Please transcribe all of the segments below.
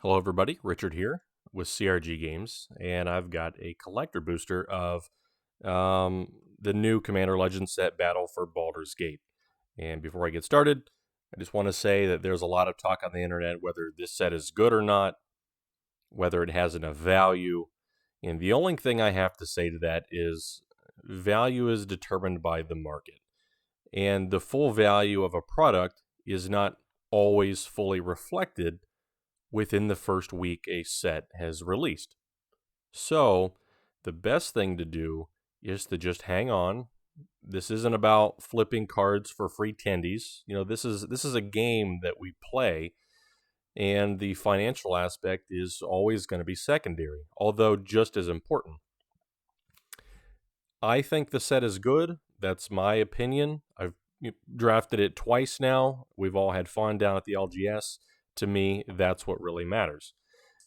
Hello, everybody. Richard here with CRG Games, and I've got a collector booster of the new Commander Legends set Battle for Baldur's Gate. And before I get started, I just want to say that there's a lot of talk on the internet whether this set is good or not, whether it has enough value. And the only thing I have to say to that is value is determined by the market. And the full value of a product is not always fully reflected within the first week a set has released. So, the best thing to do is to just hang on. This isn't about flipping cards for free tendies. This is a game that we play, and the financial aspect is always going to be secondary, although just as important. I think the set is good. That's my opinion. I've drafted it twice now. We've all had fun down at the LGS. To me, that's what really matters.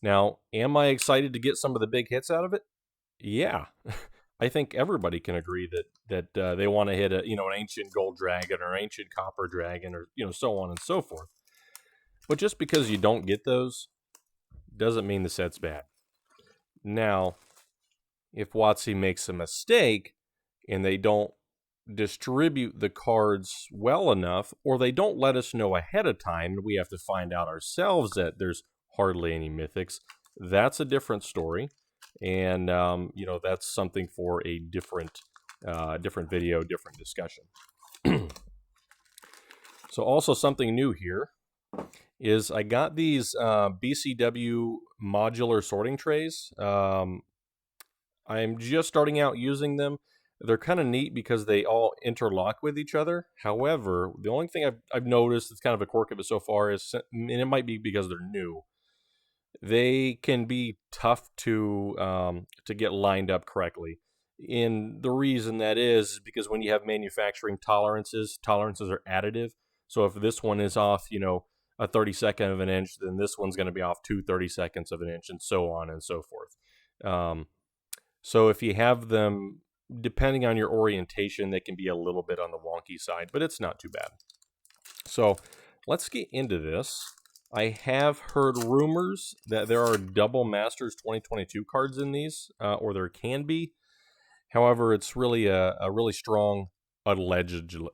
Now, am I excited to get some of the big hits out of it? Yeah. I think everybody can agree that they want to hit an ancient gold dragon or ancient copper dragon or so on and so forth. But just because you don't get those doesn't mean the set's bad. Now, if WotC makes a mistake and they don't distribute the cards well enough, or they don't let us know ahead of time, and we have to find out ourselves that there's hardly any mythics, that's a different story. And that's something for a different video, different discussion. So also something new here is I got these BCW modular sorting trays. I'm just starting out using them. They're kind of neat because they all interlock with each other. However, the only thing I've noticed that's kind of a quirk of it so far is, and it might be because they're new, they can be tough to get lined up correctly. And the reason that is because when you have manufacturing tolerances are additive. So if this one is off, a 32nd of an inch, then this one's going to be off 2 32nds of an inch, and so on and so forth. So if you have them, depending on your orientation, they can be a little bit on the wonky side, but it's not too bad. So let's get into this. I have heard rumors that there are double Masters 2022 cards in these, or there can be. However, it's really a really strong allegedly.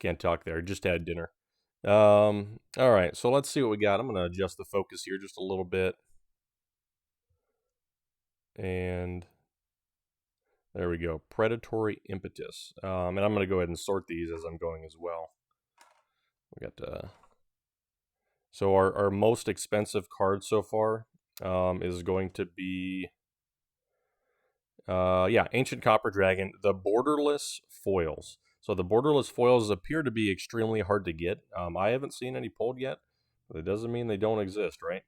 Can't talk there. Just had dinner. All right, so let's see what we got. I'm going to adjust the focus here just a little bit. And there we go. Predatory Impetus. And I'm going to go ahead and sort these as I'm going as well. We got so our most expensive card so far is going to be Ancient Copper Dragon, the borderless foils. So the borderless foils appear to be extremely hard to get. I haven't seen any pulled yet, but it doesn't mean they don't exist, right?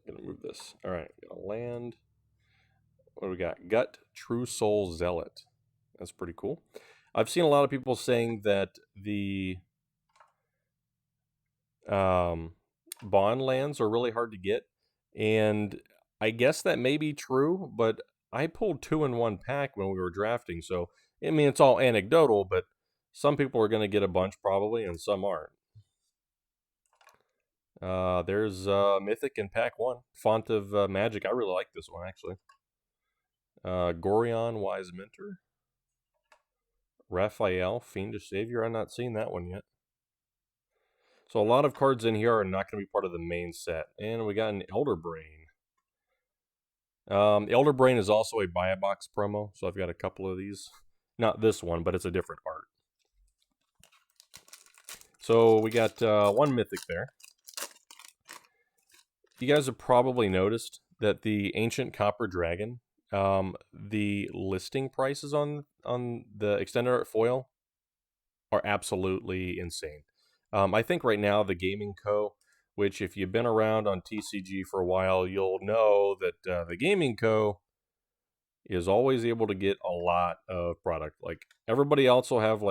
Gonna move this. All right, gonna land. What do we got? Gut True Soul Zealot. That's pretty cool. I've seen a lot of people saying that the bond lands are really hard to get, and I guess that may be true, but I pulled 2 in 1 pack when we were drafting, so I mean it's all anecdotal, but some people are going to get a bunch probably, and some aren't. There's Mythic in pack 1, Font of Magic. I really like this one actually. Gorion Wise Mentor. Raphael, Fiendish Savior. I've not seen that one yet. So a lot of cards in here are not going to be part of the main set. And we got an Elder Brain. Elder Brain is also a buy a box promo, so I've got a couple of these. Not this one, but it's a different art. So we got one Mythic there. You guys have probably noticed that the Ancient Copper Dragon, the listing prices on the extended art foil are absolutely insane. I think right now the Gaming Co., which if you've been around on TCG for a while, you'll know that the Gaming Co. is always able to get a lot of product. Like everybody else will have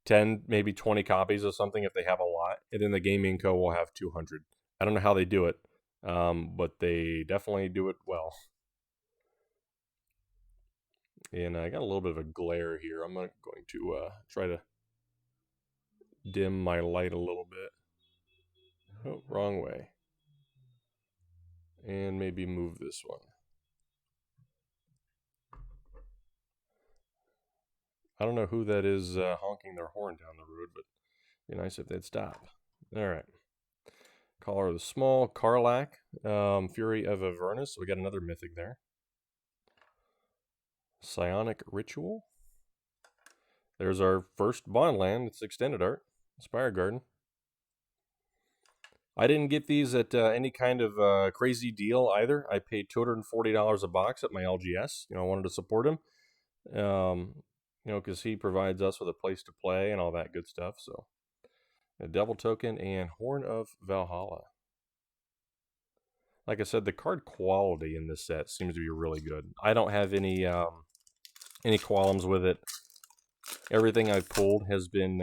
10, maybe 20 copies of something if they have a lot, and then the Gaming Co. will have 200. I don't know how they do it, but they definitely do it well. And I got a little bit of a glare here. I'm going to try to dim my light a little bit. Oh, wrong way. And maybe move this one. I don't know who that is honking their horn down the road, but it'd be nice if they'd stop. All right. Color of the Small, Karlach, Fury of Avernus. So we got another mythic there. Psionic Ritual. There's our first bond land. It's extended art. Spire Garden. I didn't get these at any kind of crazy deal either. I paid $240 a box at my LGS. I wanted to support him. Because he provides us with a place to play and all that good stuff. So, a Devil Token and Horn of Valhalla. Like I said, the card quality in this set seems to be really good. I don't have any qualms with it. Everything I've pulled has been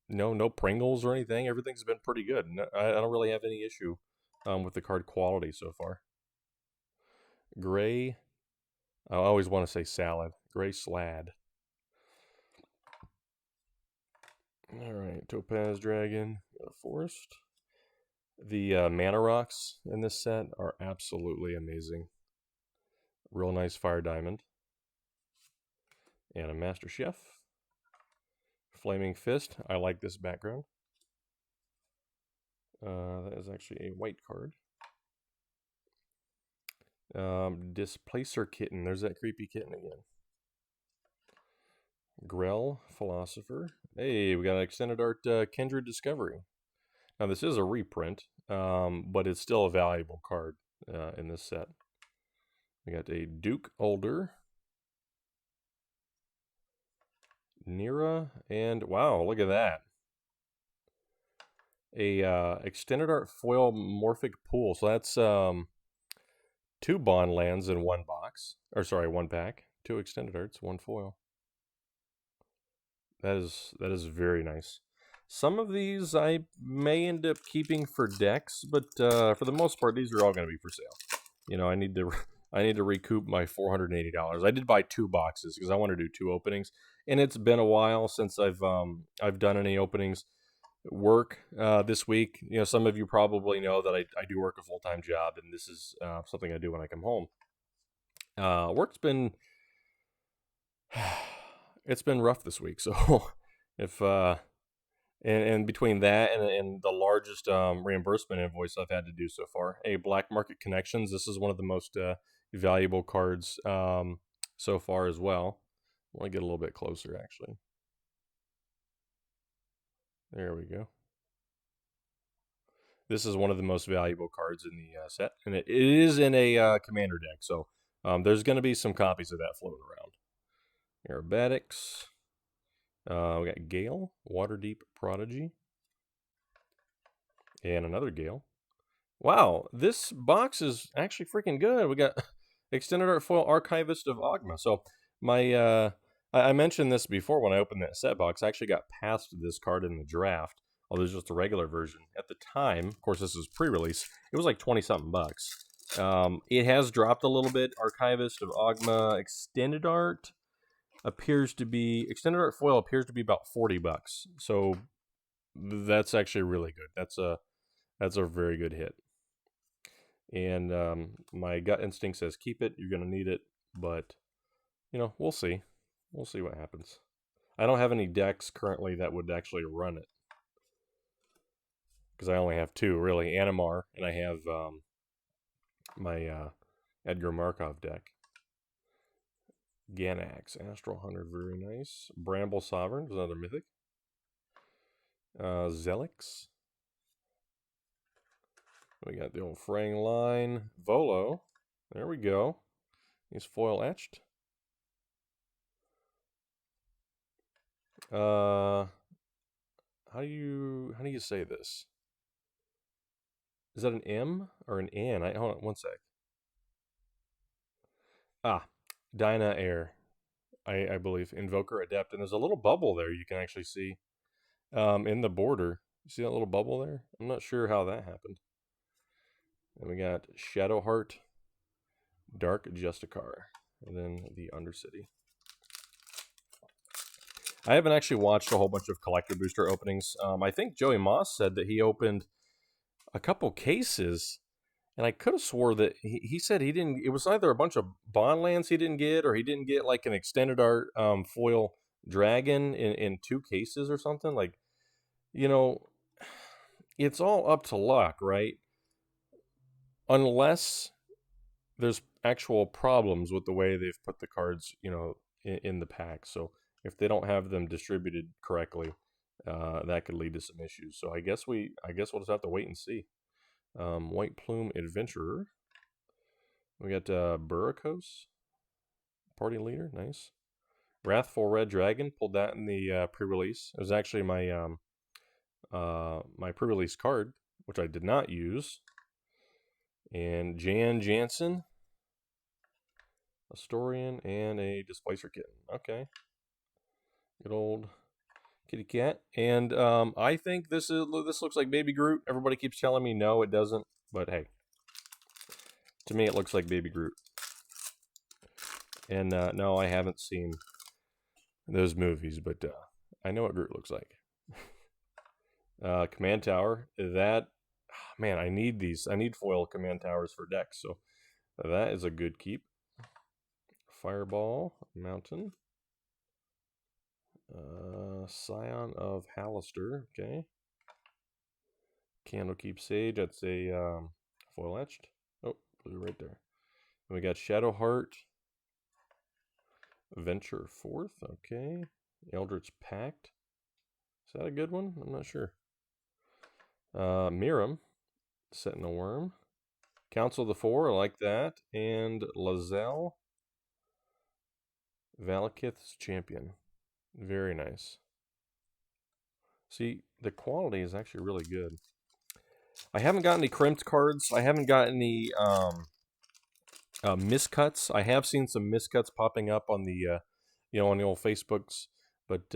no Pringles or anything. Everything's been pretty good. I don't really have any issue with the card quality so far. Gray. I always want to say salad. Gray Slad. All right, Topaz Dragon. Got a Forest. The mana rocks in this set are absolutely amazing. Real nice Fire Diamond. And a Master Chef. Flaming Fist. I like this background. That is actually a white card. Displacer Kitten. There's that creepy kitten again. Grell Philosopher. Hey, we got an extended art Kindred Discovery. Now this is a reprint, but it's still a valuable card in this set. We got a Duke Older. Nira, and wow, look at that. A extended art foil Morphic Pool. So that's 2 bond lands in one box. Or sorry, one pack. 2 extended arts, 1 foil. That is very nice. Some of these I may end up keeping for decks, but for the most part, these are all going to be for sale. I need to recoup my $480. I did buy 2 boxes because I want to do 2 openings, and it's been a while since I've done any openings. Work this week. Some of you probably know that I do work a full-time job, and this is something I do when I come home. Work's been it's been rough this week, so if and between that and the largest reimbursement invoice I've had to do so far, Black Market Connections. This is one of the most valuable cards so far as well. I want to get a little bit closer, actually. There we go. This is one of the most valuable cards in the set, and it is in a commander deck, so there's going to be some copies of that floating around. Aerobatics. We got Gale, Waterdeep Prodigy, and another Gale. Wow, this box is actually freaking good. We got Extended Art Foil Archivist of Ogma. So I mentioned this before when I opened that set box. I actually got past this card in the draft. Oh, there's just a regular version. At the time, of course, this is pre-release. It was like 20-something bucks. It has dropped a little bit. Archivist of Ogma Extended Art Extended Art Foil appears to be about 40 bucks. So that's actually really good. That's a very good hit. And my gut instinct says keep it. You're going to need it, but we'll see. We'll see what happens. I don't have any decks currently that would actually run it, because I only have 2, really. Animar, and I have my Edgar Markov deck. Ganax, Astral Hunter, very nice. Bramble Sovereign is another mythic. Zelix. We got the old fraying line. Volo. There we go. He's foil etched. How do you say this? Is that an M or an N? Hold on one sec. Dyna Air, I believe. Invoker Adept. And there's a little bubble there you can actually see in the border. You see that little bubble there? I'm not sure how that happened. And we got Shadowheart, Dark Justicar, and then the Undercity. I haven't actually watched a whole bunch of collector booster openings. I think Joey Moss said that he opened a couple cases, and I could have swore that he said he didn't. It was either a bunch of Bondlands he didn't get, or he didn't get like an extended art foil dragon in 2 cases or something. Like, you know, it's all up to luck, right? Unless there's actual problems with the way they've put the cards, in the pack. So if they don't have them distributed correctly, that could lead to some issues. So I guess we'll just have to wait and see. White Plume Adventurer. We got Burricos, Party Leader, nice. Wrathful Red Dragon, pulled that in the pre-release. It was actually my my pre-release card, which I did not use. And Jan Jansen, Astorian, and a Displacer Kitten. Okay. Good old kitty cat. And I think this looks like Baby Groot. Everybody keeps telling me no, it doesn't. But hey, to me it looks like Baby Groot. And no, I haven't seen those movies, but I know what Groot looks like. Command Tower. That, man, I need these. I need foil Command Towers for decks, so that is a good keep. Fireball, Mountain. Scion of Hallister, okay. Candlekeep Sage, that's a foil etched. Oh, blue right there. And we got Shadowheart. Venture Forth, okay. Eldritch Pact. Is that a good one? I'm not sure. Miram, Setting a Worm. Council of the Four, I like that. And Lazelle, Valakith's Champion. Very nice. See, the quality is actually really good. I haven't got any crimped cards. I haven't got any miscuts. I have seen some miscuts popping up on the, on the old Facebooks, but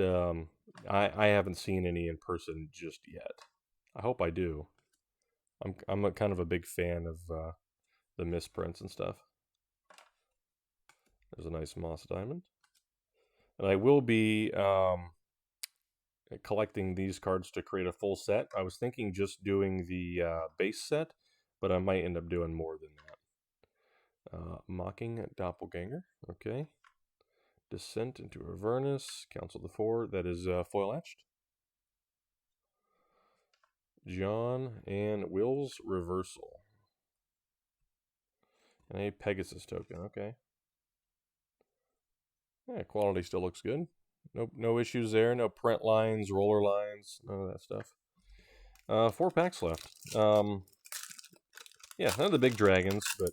I haven't seen any in person just yet. I hope I do. I'm a kind of a big fan of the misprints and stuff. There's a nice Moss Diamond. And I will be collecting these cards to create a full set. I was thinking just doing the base set, but I might end up doing more than that. Mocking Doppelganger, okay. Descent into Avernus, Council of the Four, that is foil etched. John and Will's Reversal. And a Pegasus token, okay. Yeah, quality still looks good. No issues there. No print lines, roller lines, none of that stuff. 4 packs left. Yeah, none of the big dragons, but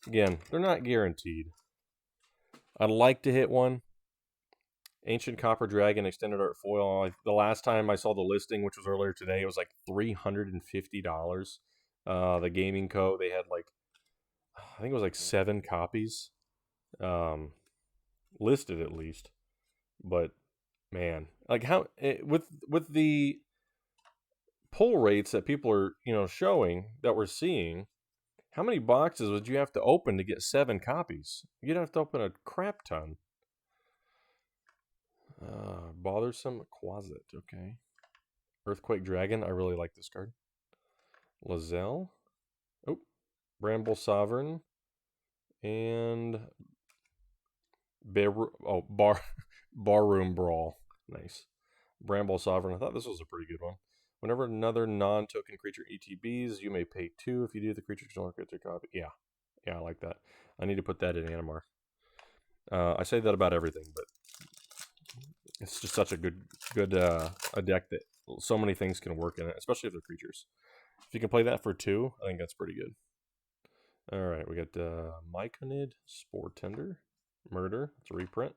again, they're not guaranteed. I'd like to hit one. Ancient Copper Dragon Extended Art Foil. The last time I saw the listing, which was earlier today, it was like $350. The Gaming Co. They had I think it was like 7 copies listed at least. But man, like how with the pull rates that people are showing that we're seeing, how many boxes would you have to open to get 7 copies? You'd have to open a crap ton. Bothersome Quasit, okay. Earthquake Dragon, I really like this card. Lazelle. Oh, Bramble Sovereign. And Barroom Brawl. Nice. Bramble Sovereign. I thought this was a pretty good one. Whenever another non-token creature ETBs, you may pay 2 if you do the creature to get their copy. Yeah, I like that. I need to put that in Animar. I say that about everything, but it's just such a good a deck that so many things can work in it, especially if they're creatures. If you can play that for 2, I think that's pretty good. All right, we got Myconid, Spore Tender, Murder. It's a reprint.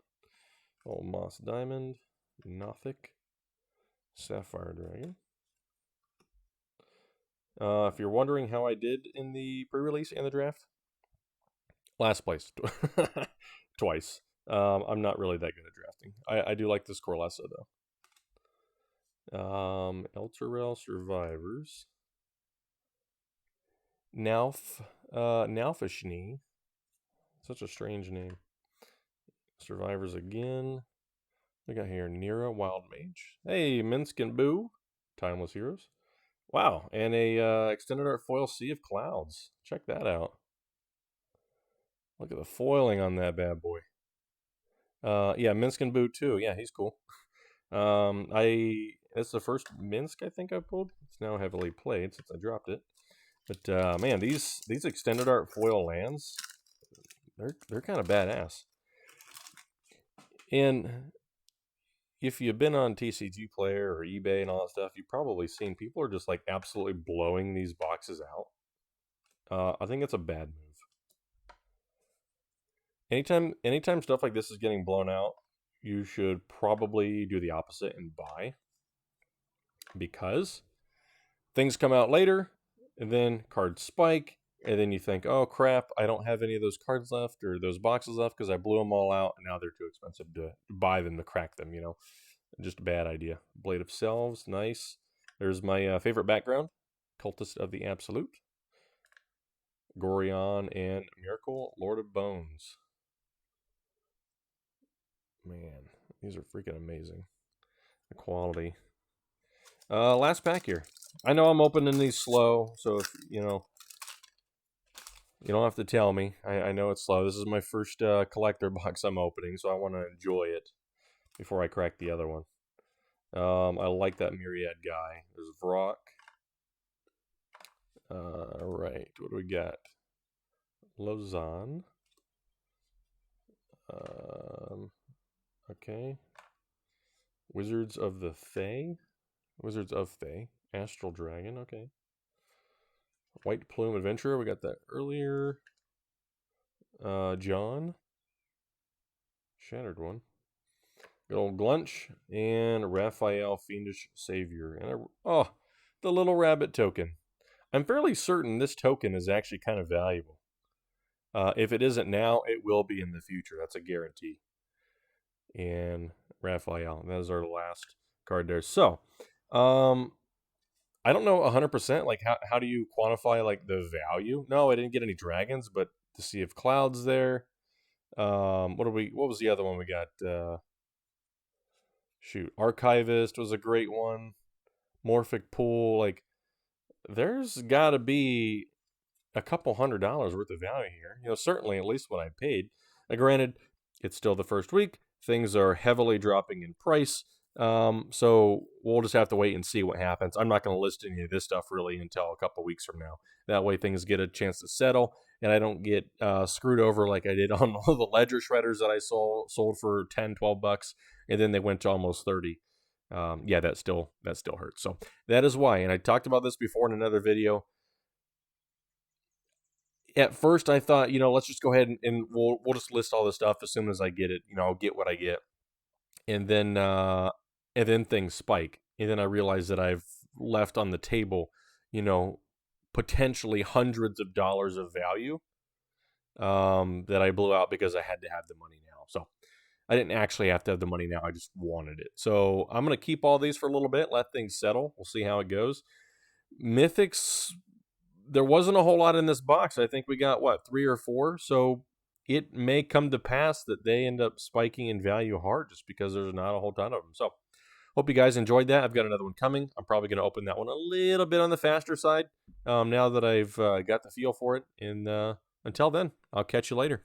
Old Moss Diamond, Nothic, Sapphire Dragon. If you're wondering how I did in the pre-release and the draft, last place twice. I'm not really that good at drafting. I do like this Corlessa though. Elturel Survivors. Naufishni. Such a strange name. Survivors again. We got here Nira Wild Mage. Hey, Minsk and Boo. Timeless Heroes. Wow, and a extended art foil Sea of Clouds. Check that out. Look at the foiling on that bad boy. Yeah, Minsk and Boo too. Yeah, he's cool. It's the first Minsk I think I pulled. It's now heavily played since I dropped it. But man, these extended art foil lands, they're kind of badass. And if you've been on TCG Player or eBay and all that stuff, you've probably seen people are just like absolutely blowing these boxes out. I think it's a bad move. Anytime stuff like this is getting blown out, you should probably do the opposite and buy, because things come out later and then cards spike, and then you think, oh crap, I don't have any of those cards left or those boxes left because I blew them all out, and now they're too expensive to buy them, to crack them, you know. Just a bad idea. Blade of Selves, nice. There's my favorite background, Cultist of the Absolute, Gorion, and Miracle, Lord of Bones. Man, these are freaking amazing. The quality. Last pack here. I know I'm opening these slow, so if, you know, you don't have to tell me. I know it's slow. This is my first collector box I'm opening, so I want to enjoy it before I crack the other one. I like that Myriad guy. There's Vrock. Alright, what do we got? Lausanne. Okay. Wizards of the Fae. Wizards of Fae. Astral Dragon, okay. White Plume Adventurer, we got that earlier. John. Shattered one. Good old Glunch. And Raphael Fiendish Savior. And the little rabbit token. I'm fairly certain this token is actually kind of valuable. If it isn't now, it will be in the future. That's a guarantee. And Raphael. That is our last card there. So, I don't know 100%, like, how do you quantify, like, the value? No, I didn't get any dragons, but to see if Cloud's there. What was the other one we got? Shoot, Archivist was a great one. Morphic Pool, like, there's got to be a couple $100 worth of value here. You know, certainly at least what I paid. Granted, it's still the first week. Things are heavily dropping in price. So we'll just have to wait and see what happens. I'm not going to list any of this stuff really until a couple weeks from now. That way things get a chance to settle, and I don't get screwed over like I did on all the ledger shredders that I sold for 10, 12 bucks, and then they went to almost 30. Yeah, that still hurts. So that is why, and I talked about this before in another video. At first I thought, you know, let's just go ahead and we'll just list all this stuff as soon as I get it. You know, I'll get what I get. And then things spike. And then I realize that I've left on the table, you know, potentially hundreds of dollars of value that I blew out because I had to have the money now. So I didn't actually have to have the money now. I just wanted it. So I'm going to keep all these for a little bit, let things settle. We'll see how it goes. Mythics, there wasn't a whole lot in this box. I think we got, 3 or 4? So it may come to pass that they end up spiking in value hard just because there's not a whole ton of them. So hope you guys enjoyed that. I've got another one coming. I'm probably going to open that one a little bit on the faster side now that I've got the feel for it. And until then, I'll catch you later.